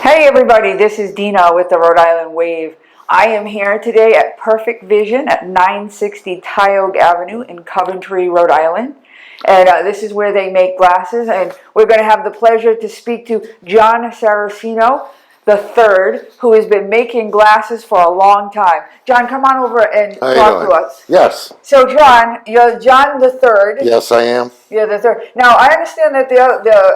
Hey everybody, this is Dina with the Rhode Island Wave. I am here today at Perfect Vision at 960 Tiogue Avenue in Coventry, Rhode Island. And this is where they make glasses, and we're going to have the pleasure to speak to John Sarracino III, who has been making glasses for a long time. John, come on over and talk to us. Yes. So John, you're John the III. Yes, I am. You're the third. Now, I understand that the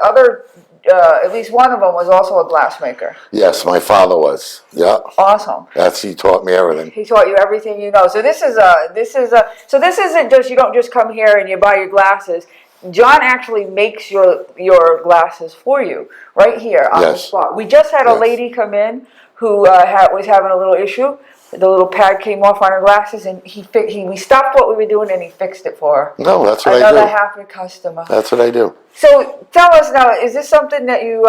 other at least one of them was also a glass maker. Yes, my father was. Yeah. Awesome. He taught me everything. He taught you everything you know. So this isn't just, you don't just come here and you buy your glasses. John actually makes your glasses for you right here on the spot. We just had a lady come in who was having a little issue. The little pad came off on her glasses, and we stopped what we were doing, and he fixed it for her. No, that's what I do. Another happy customer. That's what I do. So tell us now, is this something that you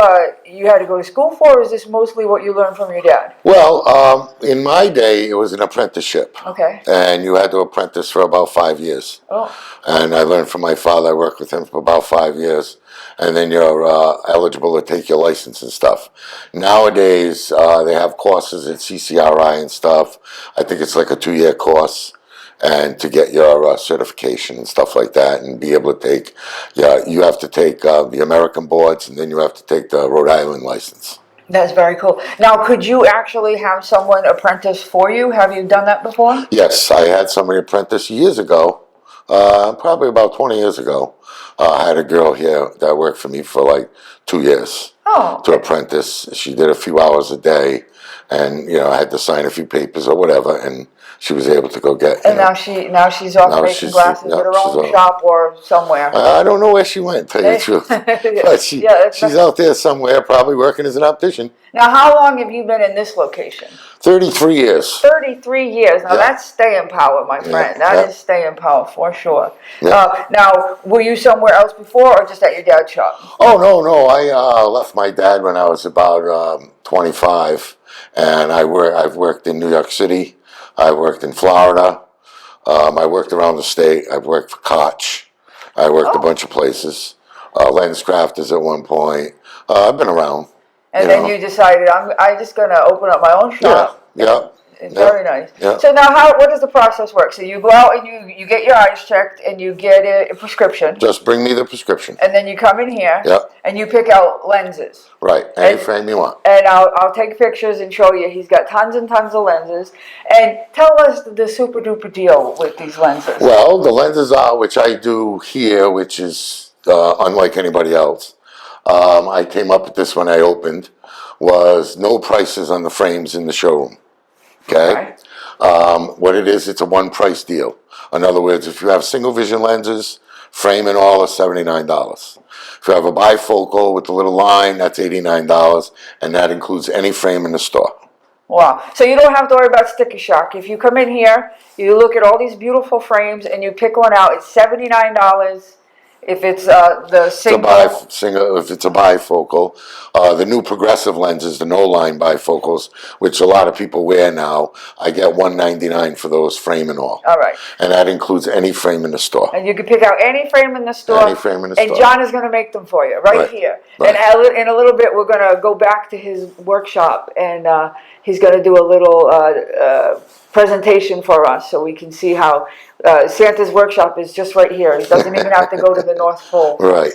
had to go to school for, or is this mostly what you learned from your dad? Well, in my day, it was an apprenticeship. Okay. And you had to apprentice for about 5 years. Oh. And I learned from my father. I worked with him for about 5 years. And then you're eligible to take your license and stuff. Nowadays, they have courses at CCRI and stuff. I think it's like a 2-year course, and to get your certification and stuff like that, and be able to take, you have to take the American boards, and then you have to take the Rhode Island license. That's very cool. Now, could you actually have someone apprentice for you? Have you done that before? Yes, I had somebody apprentice years ago, probably about 20 years ago. I had a girl here that worked for me for like 2 years to apprentice. She did a few hours a day, and I had to sign a few papers or whatever, and she was able to go get. And now she's off making glasses at her own shop or somewhere. I don't know where she went, to tell you the truth. But she's out there somewhere, probably working as an optician. Now, how long have you been in this location? 33 years. 33 years. Now, that's staying power, my friend. That is staying power, for sure. Now, were you somewhere else before, or just at your dad's shop? Oh, no. I left my dad when I was about 25, and I've worked in New York City. I worked in Florida. I worked around the state. I've worked for Koch. I worked a bunch of places. Lens Crafters at one point. I've been around. And then you decided, I'm just going to open up my own shop. Yeah. Very nice. Yeah. So now, what does the process work? So you go out and you get your eyes checked, and you get a prescription. Just bring me the prescription. And then you come in here. And you pick out lenses. Right. Any frame you want. And I'll take pictures and show you. He's got tons and tons of lenses. And tell us the super duper deal with these lenses. Well, the lenses are, which I do here, which is unlike anybody else. I came up with this when I opened, was no prices on the frames in the showroom. Okay. What it is, it's a one price deal. In other words, if you have single vision lenses, frame and all is $79. If you have a bifocal with a little line, that's $89, and that includes any frame in the store. Wow. So you don't have to worry about sticker shock. If you come in here, you look at all these beautiful frames and you pick one out, it's $79. If it's the single. If it's a bifocal. The new progressive lenses, the no-line bifocals, which a lot of people wear now, I get $199 for those, frame and all. All right. And that includes any frame in the store. And you can pick out any frame in the store. Any frame in the store. And John is going to make them for you right here. Right. And in a little bit, we're going to go back to his workshop, and he's going to do a little presentation for us so we can see how Santa's workshop is just right here. He doesn't even have to go to the North Pole. Right.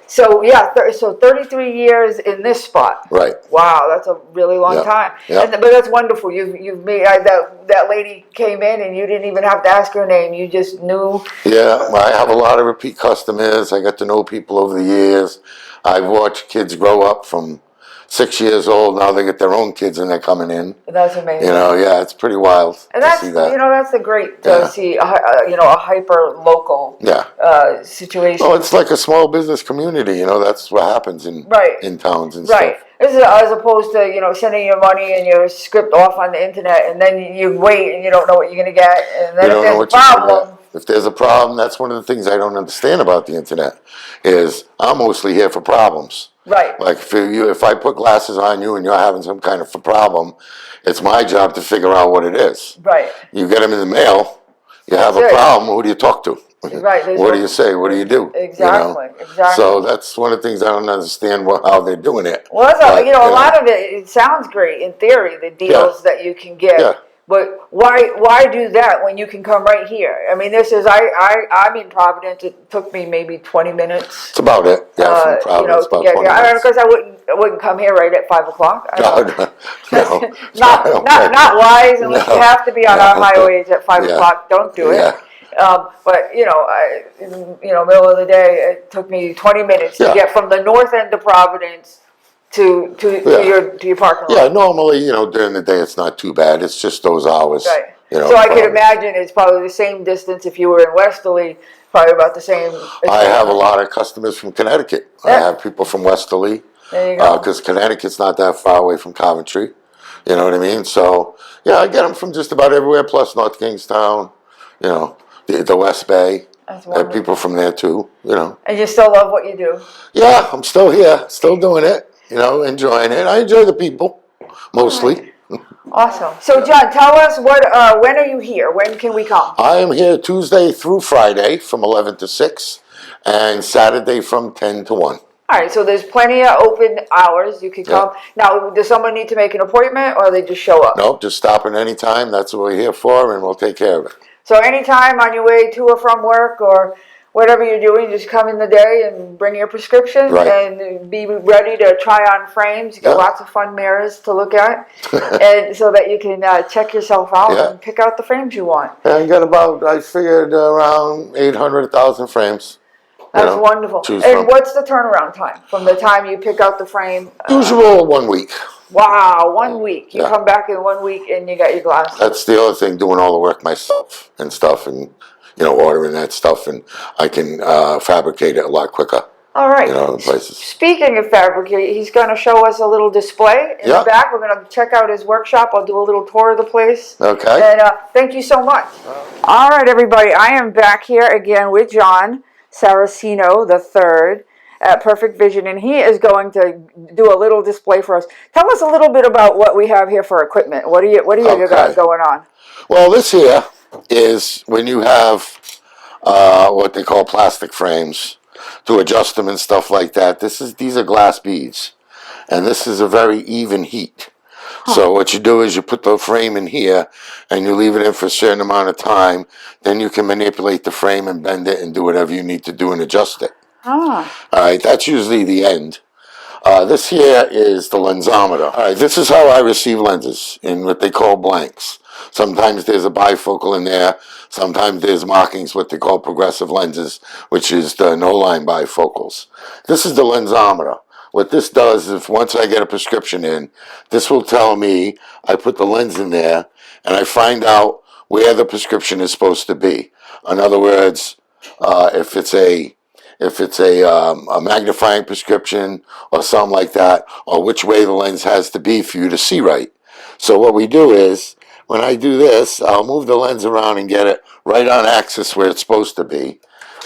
So 33 years in this spot. Right. Wow, that's a really long time. Yep. But that's wonderful. You've made that lady came in and you didn't even have to ask her name. You just knew. Yeah, I have a lot of repeat customers. I got to know people over the years. I've watched kids grow up from 6 years old, now they get their own kids and they're coming in. That's amazing. It's pretty wild and that's, to see that. That's the great to see, a hyper local situation. Oh, it's like a small business community, that's what happens in towns and stuff. This is as opposed to, sending your money and your script off on the internet, and then you wait and you don't know what you're going to get, and then if there's a problem. If there's a problem, that's one of the things I don't understand about the internet, is I'm mostly here for problems. Right. Like if I put glasses on you and you're having some kind of a problem, it's my job to figure out what it is. Right. You get them in the mail, you have a problem, who do you talk to? Right. What do you say? What do you do? Exactly. So that's one of the things I don't understand how they're doing it. Well, But, a lot of it sounds great in theory, the deals that you can get. Yeah. But why do that when you can come right here? I mean, I'm in Providence. It took me maybe 20 minutes. It's about it. Yeah, from Providence, To about get 20 here. I don't know, minutes. because I wouldn't come here right at 5 o'clock. No. Not wise unless you have to be on our highways at 5 o'clock. Don't do it. Yeah. But middle of the day, it took me 20 minutes to get from the north end of Providence to your parking lot. Yeah, normally, during the day it's not too bad. It's just those hours. Right. So I could imagine it's probably the same distance if you were in Westerly, probably about the same. I have a lot of customers from Connecticut. I have people from Westerly. There you go. Because Connecticut's not that far away from Coventry. You know what I mean? So, yeah, I get them from just about everywhere, plus North Kingstown, the West Bay. That's I have people from there too, And you still love what you do? Yeah, I'm still here, still doing it, enjoying it. I enjoy the people, mostly. Awesome. So, John, tell us when are you here? When can we come? I am here Tuesday through Friday from 11 to 6 and Saturday from 10 to 1. All right, so there's plenty of open hours. You can come. Now, does someone need to make an appointment or they just show up? Nope, just stop at any time. That's what we're here for, and we'll take care of it. So anytime on your way to or from work or whatever you're doing, just come in the day and bring your prescription and be ready to try on frames. You got lots of fun mirrors to look at, and so that you can check yourself out and pick out the frames you want. I got I figured around 800,000 frames. That's wonderful. And what's the turnaround time from the time you pick out the frame? Usual 1 week. Wow, 1 week. You come back in 1 week and you got your glasses. That's the other thing, doing all the work myself and stuff, and ordering that stuff, and I can fabricate it a lot quicker. All right. Places. Speaking of fabricate, he's going to show us a little display in the back. We're going to check out his workshop. I'll do a little tour of the place. Okay. And thank you so much. All right, everybody. I am back here again with John Sarracino III at Perfect Vision, and he is going to do a little display for us. Tell us a little bit about what we have here for equipment. What do you got going on? Well, this here is when you have what they call plastic frames to adjust them and stuff like that. These are glass beads, and this is a very even heat. So what you do is you put the frame in here and you leave it in for a certain amount of time. Then you can manipulate the frame and bend it and do whatever you need to do and adjust it. All right, that's usually the end. This here is the lensometer. All right, this is how I receive lenses in what they call blanks. Sometimes there's a bifocal in there. Sometimes there's markings, what they call progressive lenses, which is the no-line bifocals. This is the lensometer. What this does is once I get a prescription in, this will tell me, I put the lens in there, and I find out where the prescription is supposed to be. In other words, if it's a magnifying prescription or something like that, or which way the lens has to be for you to see right. So what we do is, when I do this, I'll move the lens around and get it right on axis where it's supposed to be.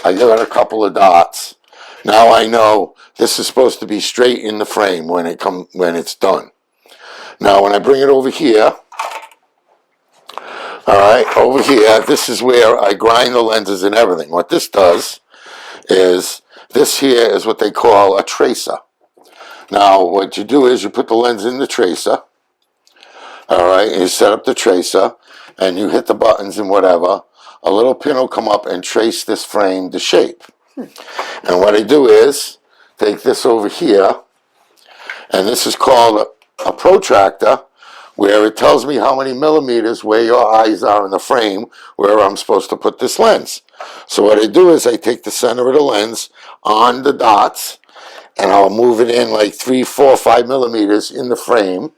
I give it a couple of dots. Now I know this is supposed to be straight in the frame when it's done. Now when I bring it over here, all right, over here, this is where I grind the lenses and everything. What this does is, this here is what they call a tracer. Now what you do is you put the lens in the tracer, all right, and you set up the tracer, and you hit the buttons and whatever. A little pin will come up and trace this frame to shape. And what I do is take this over here, and this is called a protractor, where it tells me how many millimeters where your eyes are in the frame where I'm supposed to put this lens. So what I do is I take the center of the lens on the dots, and I'll move it in like 3, 4, 5 millimeters in the frame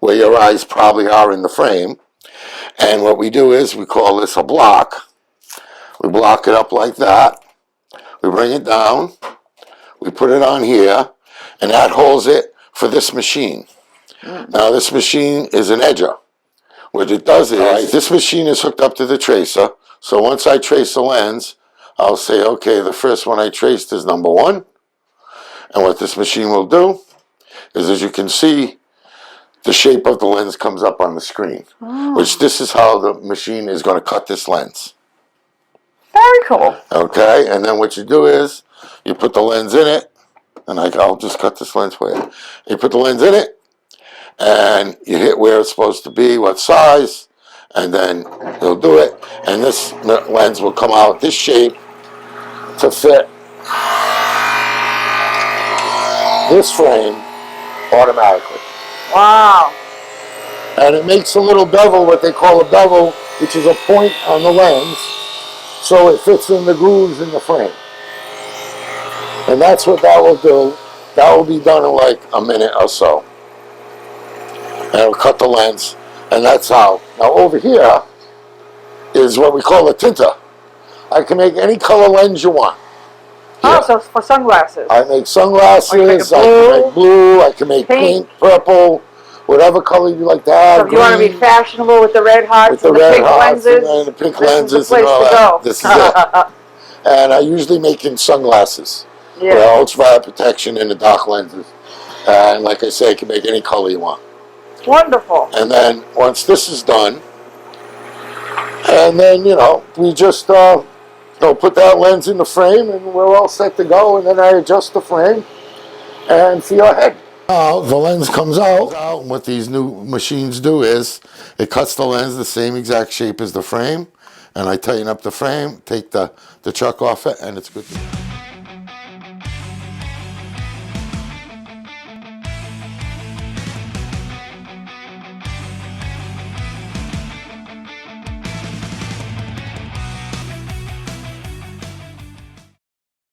where your eyes probably are in the frame. And what we do is we call this a block. We block it up like that. We bring it down. We put it on here, and that holds it for this machine. Now this machine is an edger. What it does is, this machine is hooked up to the tracer, so once I trace the lens, I'll say, okay, the first one I traced is number 1, and what this machine will do is, as you can see, the shape of the lens comes up on the screen, which this is how the machine is going to cut this lens. Very cool. Okay, and then what you do is you put the lens in it, and I'll just cut this lens for you. You put the lens in it, and you hit where it's supposed to be, what size, and then you'll do it, and this lens will come out this shape to fit this frame automatically. Wow. And it makes a little bevel, what they call a bevel, which is a point on the lens, so it fits in the grooves in the frame. And that's what that will do. That will be done in like a minute or so. And it'll cut the lens, and that's how. Now over here is what we call a tinter. I can make any color lens you want. Oh, so for sunglasses. I make sunglasses, I can make blue, I can make pink, purple, whatever color you like to have. So if you want to be fashionable with the red hots and the pink lenses, and the pink this lenses is the place and all to that. go. This is it. And I usually make in sunglasses. Yeah. Ultraviolet protection in the dark lenses. And like I say, you can make any color you want. Wonderful. And then once this is done, and then, we just put that lens in the frame, and we're all set to go. And then I adjust the frame and see our head. The lens comes out, and what these new machines do is it cuts the lens the same exact shape as the frame, and I tighten up the frame, take the chuck off it, and it's good to go.